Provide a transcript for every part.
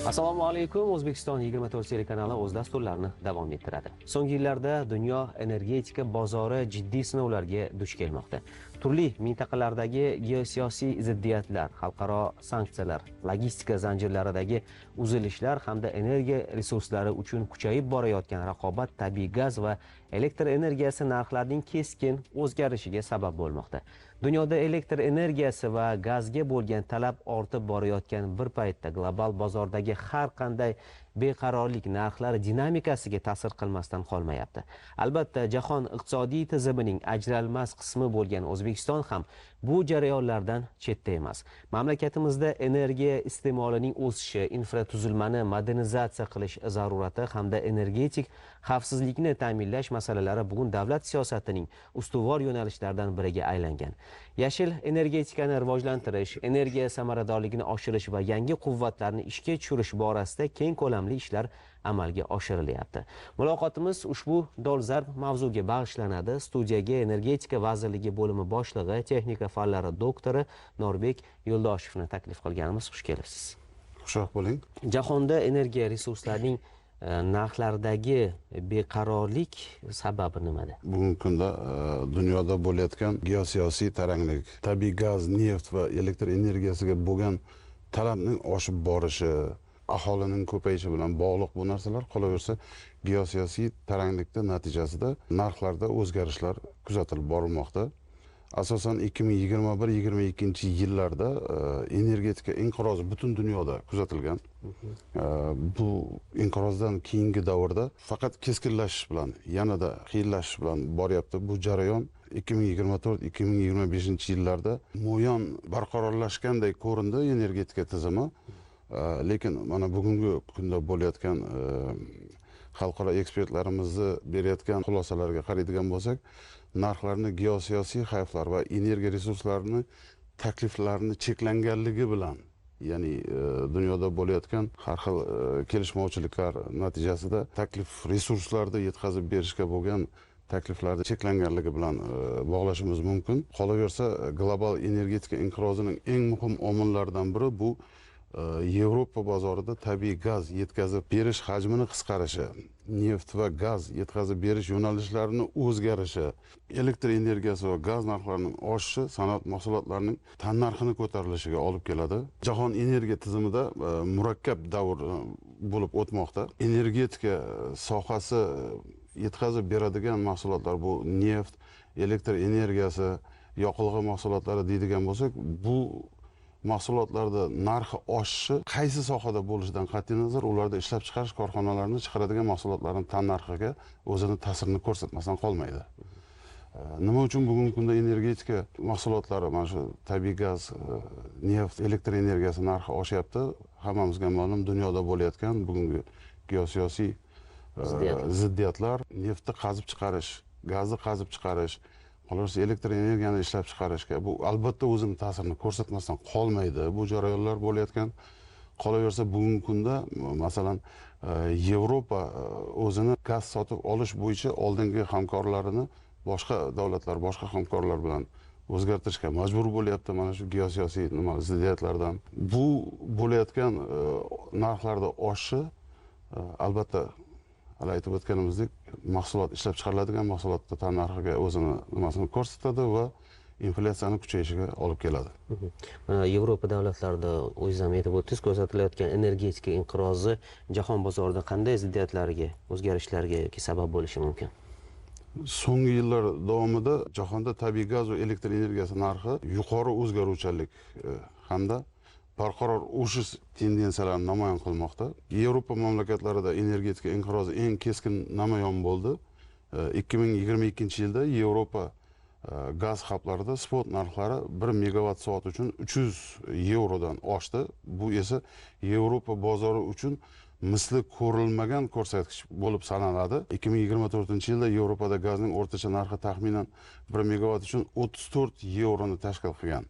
Assalomu alaykum. O'zbekiston 24 telekanali o'z dasturlarini davom ettiradi. So'nggi yillarda dunyo energetika bozori jiddiy sinovlarga duch kelmoqda. Turli mintaqalardagi geosiyosiy ziddiyatlar, xalqaro sanksiyalar, logistika zanjirlaridagi uzilishlar hamda energiya resurslari uchun kuchayib borayotgan raqobat tabiiy gaz va elektr energiyasi narxlarining keskin o'zgarishiga sabab bo'lmoqda. Dunyoda elektr energiyasi va gazga bo'lgan talab ortib borayotgan bir paytda global bozordagi har qanday beqarorlik narxlar dinamikasiga ta'sir qilmasdan qolmayapti. Albatta, jahon iqtisodiy tizimining ajralmas qismi bo'lgan O'zbekiston ham bu jarayonlardan chetda emas. Mamlakatimizda energiya iste'molining o'sishi, infratuzilmani modernizatsiya qilish zarurati hamda energetik xavfsizlikni ta'minlash masalalari bugun davlat siyosatining ustuvor yo'nalishlaridan biriga aylangan. Yashil energetikani rivojlantirish, energiya samaradorligini oshirish va yangi quvvatlarni ishga tushirish borasida keng ko'lamli ishlar amalga oshirilyapti. Muloqotimiz ushbu dolzarb mavzuga bag'ishlanadi. Studiyaga Energetika vazirligi bo'limi boshlig'i, texnika fanlari doktori Norbek Yo'ldoshevni taklif qilganimiz. Xush kelibsiz. Xushroq bo'ling. Jahonda energiya resurslarining narxlardagi beqarorlik sababi nimada? Bugungi kunda dunyoda bo'layotgan geosiyosiy taranglik, tabiiy gaz, neft va elektr energiyasiga bo'lgan talabning oshib borishi, aholining ko'payishi bilan bog'liq bu narsalar, qolaversa geosiyosiy taranglikda natijasida narxlarda o'zgarishlar kuzatilib borilmoqda. Asosan 2021-2022 yillarda energetika inqirozi butun dunyoda kuzatilgan. Bu inqirozdan keyingi davrda faqat keskinlashish bilan, yanada qiyinlashish bilan boryapti. Bu jarayon 2024-2025 yillarda muayyan barqarorlashganday ko'rindi energetika tizimi. Lekin mana bugungi kunda bo'layotgan xalqaro ekspertlarimizni berayotgan xulosalarga qaraydigan bo'lsak, narxlarni geosiyosiy xavflar va energiya resurslarini takliflarini cheklanganligi bilan, ya'ni dunyoda bo'layotgan har xil kelishmovchiliklar natijasida taklif resurslarni yetkazib berishga bo'lgan takliflarni cheklanganligi bilan bog'lashimiz mumkin. Qolaversa, global energetika inqirozining eng muhim omillaridan biri bu Yevropa bozorida tabiiy gaz yetkazib berish hajmini qisqarishi, neft va gaz yetkazib berish yo'nalishlarining o'zgarishi, elektr energiyasi va gaz narxlarining oshishi sanoat mahsulotlarining tannarxini ko'tarilishiga olib keladi. Jahon energiya tizimida murakkab davr bo'lib o'tmoqda. Energetika sohasi yetkazib beradigan mahsulotlar bu neft, elektr energiyasi, yoqilg'i mahsulotlari deydigan bo'lsak, bu mahsulotlarda narxi oshishi qaysi sohada bo'lishidan qat'iy nazar ularda ishlab chiqarish korxonalarini chiqaradigan mahsulotlarning tan narxiga o'zini ta'sirini ko'rsatmasdan qolmaydi. Nima uchun bugungi kunda energetika mahsulotlari, mana shu tabiiy gaz, neft, elektr energiyasi narxi oshyapti? Hammamizga ma'lum, dunyoda bo'layotgan bugungi geosiyosiy ziddiyatlar, neftni qazib chiqarish, gazni qazib chiqarish, qolaversa elektr energiyani ishlab chiqarishga bu albatta o'zini ta'sirini ko'rsatmasdan qolmaydi. Bu jarayonlar bo'layotgan. Qolaversa bugungi kunda masalan Yevropa o'zini gaz sotib olish bo'yicha oldingi hamkorlarini boshqa davlatlar, boshqa hamkorlar bilan o'zgartirishga majbur bo'lyapti mana shu geosiyosiy ziddiyatlardan. Bu bo'layotgan narxlarda oshishi albatta aytib o'tganimizdek, mahsulot ishlab chiqariladigan mahsulotda tan narxiga o'zini nimasini ko'rsatadi va inflyatsiyani kuchayishiga olib keladi. Mana Yevropa davlatlarida o'zingiz ham aytib o'tdingiz, ko'rsatilayotgan energetika inqirozi jahon bozorida qanday ziddiyatlarga, o'zgarishlarga sabab bo'lishi mumkin? So'nggi yillar davomida jahonda tabiiy gaz va elektr energiyasi narxi yuqori o'zgaruvchanlik hamda barqaror o'sish tendensiyalarini namoyon qilmoqda. Yevropa mamlakatlarida energetika inqirozi eng keskin namoyon bo'ldi. 2022 yilda Yevropa gaz hublarida spot narxlari 1 megavat soat uchun 300 yevrodan oshdi. Bu esa Yevropa bozori uchun misli ko'rilmagan ko'rsatkich bo'lib sanaladi. 2024 yilda Yevropada gazning o'rtacha narxi taxminan 1 megavat uchun 34 yevroni tashkil qilgan.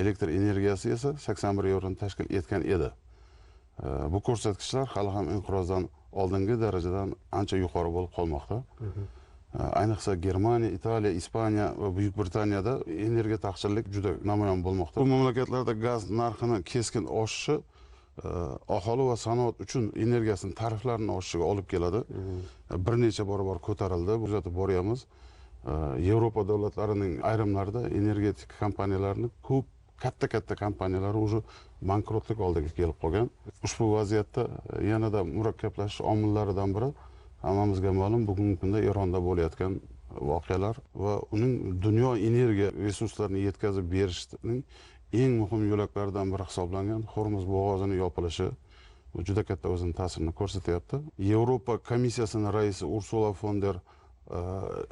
Elektr energiyasi esa 81 yevroni tashkil etgan edi. Bu ko'rsatkichlar hali ham inqirozdan oldingi darajadan ancha yuqori bo'lib qolmoqda. Ayniqsa Germaniya, Italiya, Ispaniya va Buyuk Britaniyada energiya taqchillik juda namoyon bo'lmoqda. Bu mamlakatlarda gaz narxining keskin oshishi aholi va sanoat uchun energiyasini tariflarini oshishiga olib keladi. Bir necha bor ko'tarildi, kuzatib boryapmiz. Yevropa davlatlarining ayrimlarida energetik kompaniyalarni ko'p katta kompaniyalar уже bankrotlik oldiga kelib qolgan. Ushbu vaziyatda yanada murakkablashish omillaridan biri hammamizga ma'lum bugungi kunda Eronda bo'layotgan voqealar va uning dunyo energiya resurslarini yetkazib berishning eng muhim yo'laklaridan biri hisoblangan Hormuz bo'g'ozining yopilishi juda katta o'zining ta'sirini ko'rsatyapti. Yevropa komissiyasining raisi Ursula von der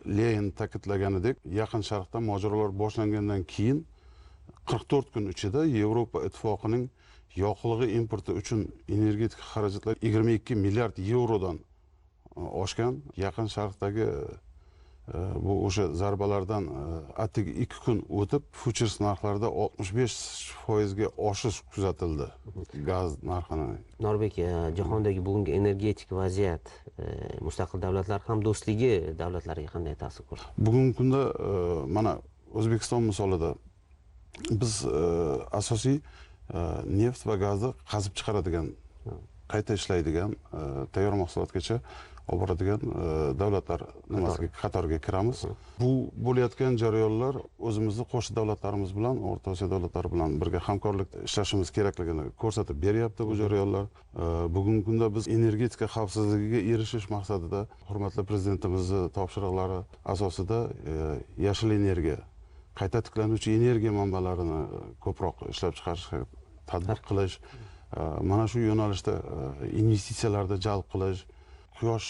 Leyen ta'kidlaganidek, Yaqin Sharqda mojarolar boshlangandan keyin 44 kun ichida Yevropa ittifoqining yoqilg'i importi uchun energetik xarajatlar 22 milliard yevrodan oshgan. Yaqin Sharqdagi bu o'sha zarbalardan atigi 2 kun o'tib futures narxlarida 65% ga oshish kuzatildi gaz narxini. Norbek, jahondagi bugungi energetik vaziyat mustaqil davlatlar hamdo'stligi davlatlariga qanday ta'sir ko'rsatdi? Bugungi kunda mana O'zbekiston misolida biz asosiy neft va gazni qazib chiqaradigan, qayta ishlaydigan, tayyor mahsulotgacha olib boradigan davlatlar qatoriga kiramiz. Bu bo'layotgan jarayonlar o'zimizni qo'shni davlatlarimiz bilan, O'rta Osiyo davlatlari bilan birga hamkorlikda ishlashimiz kerakligini ko'rsatib beryapti bu jarayonlar. Bugungi kunda biz energetika xavfsizligiga erishish maqsadida hurmatli prezidentimizning topshiriqlari asosida yashil energiya, qayta tiklanuvchi energiya manbalarini ko'proq ishlab chiqarishga tadbiq qilish, mana shu yo'nalishda investitsiyalarni jalb qilish, quyosh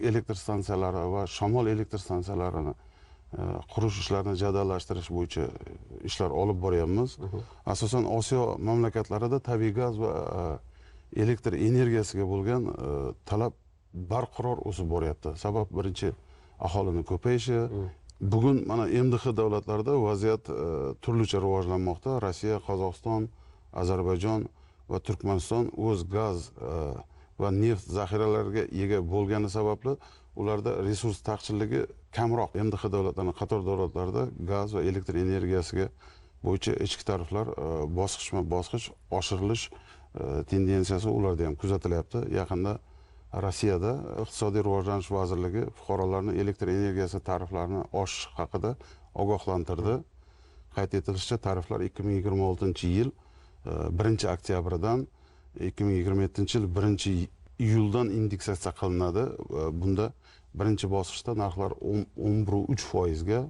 elektr stansiyalari va shamol elektr stansiyalarini qurish ishlarini jadallashtirish bo'yicha ishlar olib boryapmiz. Asosan Osiyo mamlakatlarida tabiiy gaz va elektr energiyasiga bo'lgan talab barqaror o'sib boryapti. Sabab birinchi aholining ko'payishi. Bugun mana MDH davlatlarida vaziyat turlicha rivojlanmoqda. Rossiya, Qozog'iston, Ozarbayjon va Turkmaniston o'z gaz va neft zaxiralariga ega bo'lgani sababli ularda resurs taqchilligi kamroq. MDH davlatlarining qator davlatlarida gaz va elektr energiyasiga bo'yicha ichki tariflar bosqichma-bosqich oshirilish tendensiyasi ularda ham kuzatilyapti. Yaqinda Rossiyada Iqtisodiy rivojlanish vazirligi fuqarolarni elektr energiyasi tariflarini oshish haqida ogohlantirdi. Qayd etilishicha, tariflar 2026-yil 1-oktyabridan 2027-yil 1-iyuldan indeksatsiya qilinadi. Bunda birinchi bosqichda narxlar 11,3% ga,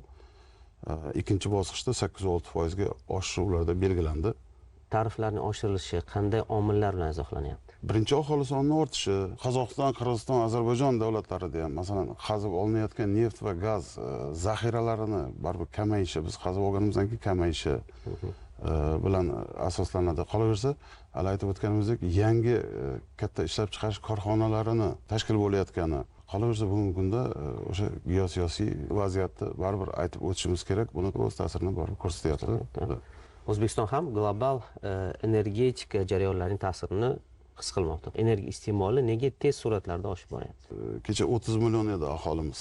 ikkinchi bosqichda 8,6% ga oshishi ularda belgilandi. Tariflarning oshirilishi qanday omillar bilan izohlanyapti? Birinchi aholi sonining ortishi, Qozog'iston, Qirg'iziston, Ozarbayjon davlatlarida ham masalan qazib olinayotgan neft va gaz zaxiralarini baribir kamayishi, biz qazib olganimizdan keyin kamayishi bilan asoslanadi. Qolaversa, hali aytib o'tganimizdek, yangi katta ishlab chiqarish korxonalarini tashkil bo'layotgani, qolaversa bugungi kunda o'sha geosiyosiy vaziyatni baribir aytib o'tishimiz kerak. Buni o'z ta'sirini baribir ko'rsatyapti. O'zbekiston ham global energetika jarayonlarining ta'sirini his qilmoqda. Energiya iste'moli nega tez sur'atlarda oshib boryapti? Kecha 30 million edi aholimiz.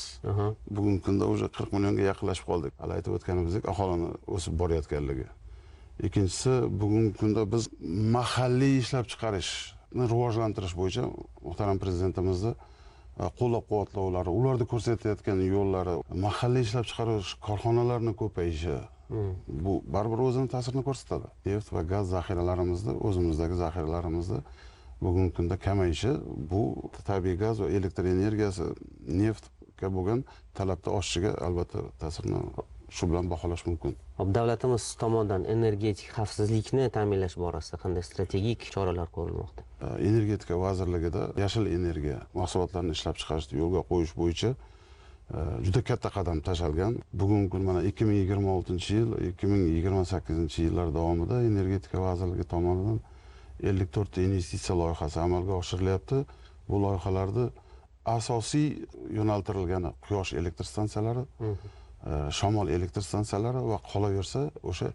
Bugungi kunda o'sha 40 millionga yaqinlashib qoldik. Hali aytib o'tganimizdek, aholini o'sib borayotganligi. Ikkinchisi, bugungi kunda biz mahalliy ishlab chiqarishni rivojlantirish bo'yicha muhtaram prezidentimizning qo'llab-quvvatlovlari, ularda ko'rsatayotgan yo'llari, mahalliy ishlab chiqarish korxonalarining ko'payishi bu baribir o'zining ta'sirini ko'rsatadi. Neft va gaz zaxiralarimizni, o'zimizdagi zaxiralarimizni bugungi kunda kamayishi bu tabiiy gaz va elektr energiyasi, neftga bo'lgan talabda oshishiga albatta ta'sirini shu bilan baholash mumkin. Davlatimiz tomonidan energetik xavfsizlikni ta'minlash borasida qanday strategik choralar ko'rilmoqda? Energetika vazirligida yashil energiya mahsulotlarini ishlab chiqarishni yo'lga qo'yish bo'yicha juda katta qadam tashalgan. Bugungi kun mana 2026-yil, 2028-yillar davomida energetika vazirligi tomonidan 54 ta investitsiya loyihasi amalga oshirilyapti. Bu loyihalarda asosiy yo'naltirilgani quyosh elektr stansiyalari, shamol elektr stansiyalari va qolaversa o'sha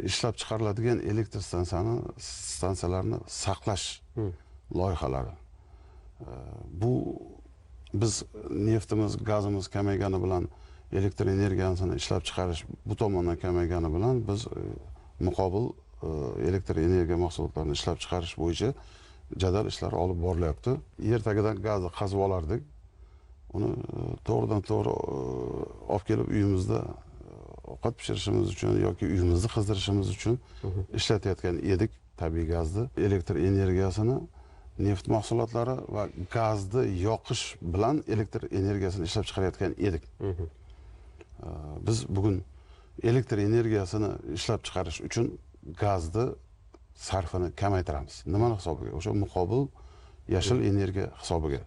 ishlab chiqariladigan elektr stansiyalarini saqlash loyihalari. Bu biz neftimiz, gazimiz kamaygani bilan elektr energiyasini ishlab chiqarish bu tomondan kamaygani bilan biz muqobil elektr energiya mahsulotlarini ishlab chiqarish bo'yicha jadal ishlar olib borilyapti. Yer tagidan gazni qazib olardik. Uni to'g'ridan to'g'ri olib kelib uyimizda ovqat pishirishimiz uchun yoki uyimizni qizdirishimiz uchun ishlatayotgan edik tabiiy gazni. Elektr energiyasini neft mahsulotlari va gazni yoqish bilan elektr energiyasini ishlab chiqarayotgan edik. Biz bugun elektr energiyasini ishlab chiqarish uchun gazni sarfini kamaytiramiz. Nimani hisobiga? O'sha muqobil yashil energiya hisobiga.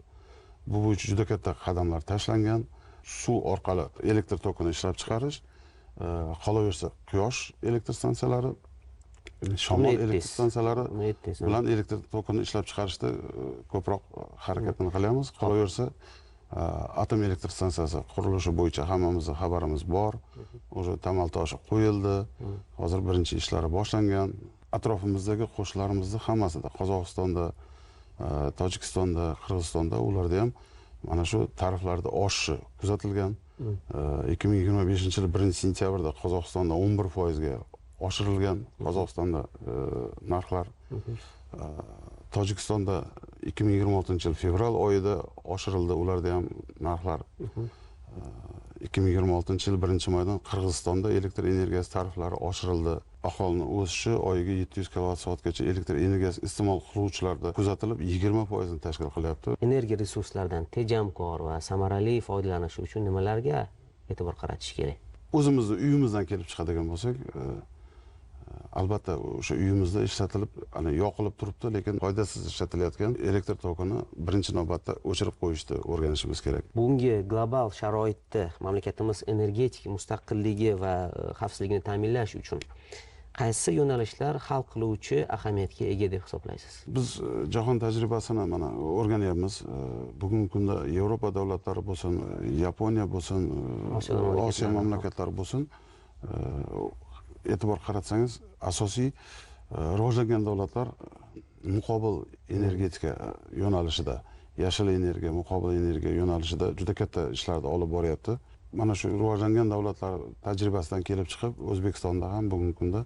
Bu bo'yicha juda katta qadamlar tashlangan. Suv orqali elektr tokini ishlab chiqarish, qolaversa quyosh elektr stansiyalari, shamol elektr stansiyalari bilan elektr tokini ishlab chiqarishda ko'proq harakatni qilyapmiz. Qolaversa atom elektr stansiyasi qurilishi bo'yicha hammamizning xabarimiz bor. O'sha tamal toshi qo'yildi. Hozir birinchi ishlari boshlangan. Atrofimizdagi qo'shnilarimizni hammasida, Qozog'istonda, Tojikistonda, Qirg'izistonda ularda ham mana shu tariflarda oshishi kuzatilgan. 2025-yil 1-sentyabrda Qozog'istonda 11% ga oshirilgan Qozog'istonda narxlar. Tojikistonda 2026-yil fevral oyida oshirildi ularda ham narxlar. 2026-yil 1-maydan Qirg'izistonda elektr energiyasi tariflari oshirildi. Aholining o'sishi oyiga 700 kWh elektr energiyasi iste'mol qiluvchilarda kuzatilib 20% ni tashkil qilyapti. Energiya resurslaridan tejamkor va samarali foydalanish uchun nimalarga e'tibor qaratish kerak? O'zimizni uyimizdan kelib chiqadigan bo'lsak, albatta o'sha uyimizda ishlatilib, yoqilib turibdi, lekin foydasiz ishlatilayotgan elektr tokini birinchi navbatda o'chirib qo'yishni o'rganishimiz kerak. Bugungi global sharoitda mamlakatimiz energetik mustaqilligi va xavfsizligini ta'minlash uchun qaysi yo'nalishlar hal qiluvchi ahamiyatga ega deb hisoblaysiz? Biz jahon tajribasini mana o'rganyapmiz. Bugungi kunda Yevropa davlatlari bo'lsin, Yaponiya bo'lsin, Osiyo mamlakatlari bo'lsin, e'tibor qaratsangiz, asosiy rivojlangan davlatlar muqobil energetika yo'nalishida, yashil energiya, muqobil energiya yo'nalishida juda katta ishlarni olib boryapti. Mana shu rivojlangan davlatlar tajribasidan kelib chiqib, O'zbekistonda ham bugungi kunda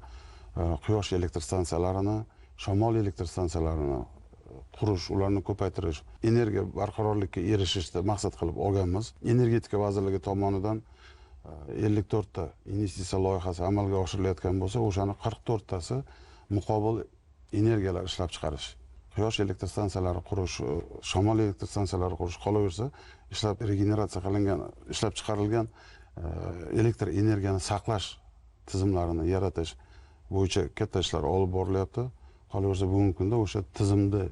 quyosh elektr stansiyalarini, shamol elektr stansiyalarini qurish, ularni ko'paytirish, energiya barqarorlikka erishishni maqsad qilib olganmiz. Energetika vazirligi tomonidan 54 ta investitsiya loyihasi amalga oshirilayotgan bo'lsa, o'shani 44 tasi muqobil energiyalar ishlab chiqarish. Quyosh elektr stansiyalari qurish, shamol elektr stansiyalari qurish qolaversa, ishlab regeneratsiya qilingan, ishlab chiqarilgan elektr energiyani saqlash tizimlarini yaratish bo'yicha katta ishlar olib borilyapti. Qolaversa, bugungi kunda o'sha tizimni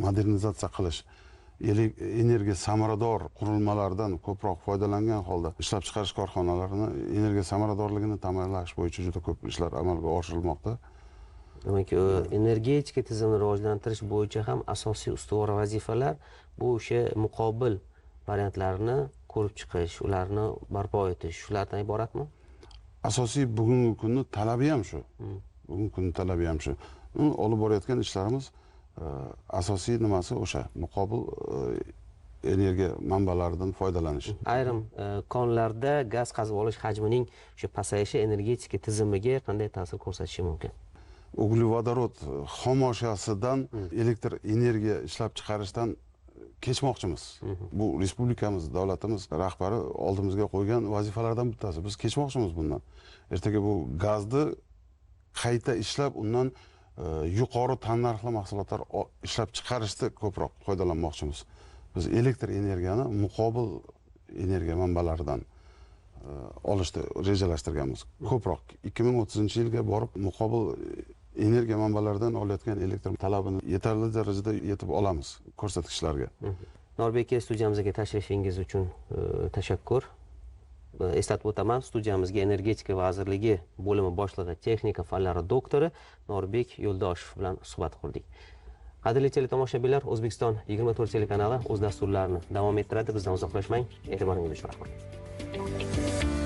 modernizatsiya qilish, energiya samarador qurilmalardan ko'proq foydalangan holda ishlab chiqarish korxonalarini energiya samaradorligini ta'minlash bo'yicha juda ko'p ishlar amalga oshirilmoqda. Demak, energetika tizimini rivojlantirish bo'yicha ham asosiy ustuvor vazifalar bu o'sha muqobil variantlarni ko'rib chiqish, ularni barpo etish, shulardan iboratmi? Asosiy bugungi kunning talabi ham shu. Bugungi kunning talabi ham shu. Olib borayotgan ishlarimiz asosiy nimasi o'sha muqobil energiya manbalaridan foydalanish. Ayrim konlarda gaz qazib olish hajmining o'sha pasayishi energetika tizimiga qanday ta'sir ko'rsatishi mumkin? Uglevodorod xomoshasidan elektr energiya ishlab chiqarishdan kechmoqchimiz. Bu respublikamiz, davlatimiz rahbari oldimizga qo'ygan vazifalardan bittasi. Biz kechmoqchimiz bundan. Ertaga bu gazni qayta ishlab, undan yuqori tannarxli mahsulotlar ishlab chiqarishda ko'proq foydalanmoqchimiz. Biz elektr energiyani muqobil energiya manbalaridan olishni rejalashtirganmiz. Ko'proq 2030-yilga borib muqobil energiya manbalaridan olayotgan elektr talabini yetarli darajada yetib olamiz ko'rsatkichlarga. Norbek aka, studiyamizga tashrifingiz uchun tashakkur. Eslatib o'taman, studiyamizga Energetika vazirligi bo'limi boshlig'i, texnika fanlari doktori Norbek Yo'ldoshev bilan suhbat qurdik. Qadrli teletomoshabinlar, O'zbekiston 24 telekanali o'z dasturlarini davom ettiradi. Bizdan uzoqlashmang. E'tiboringiz uchun rahmat.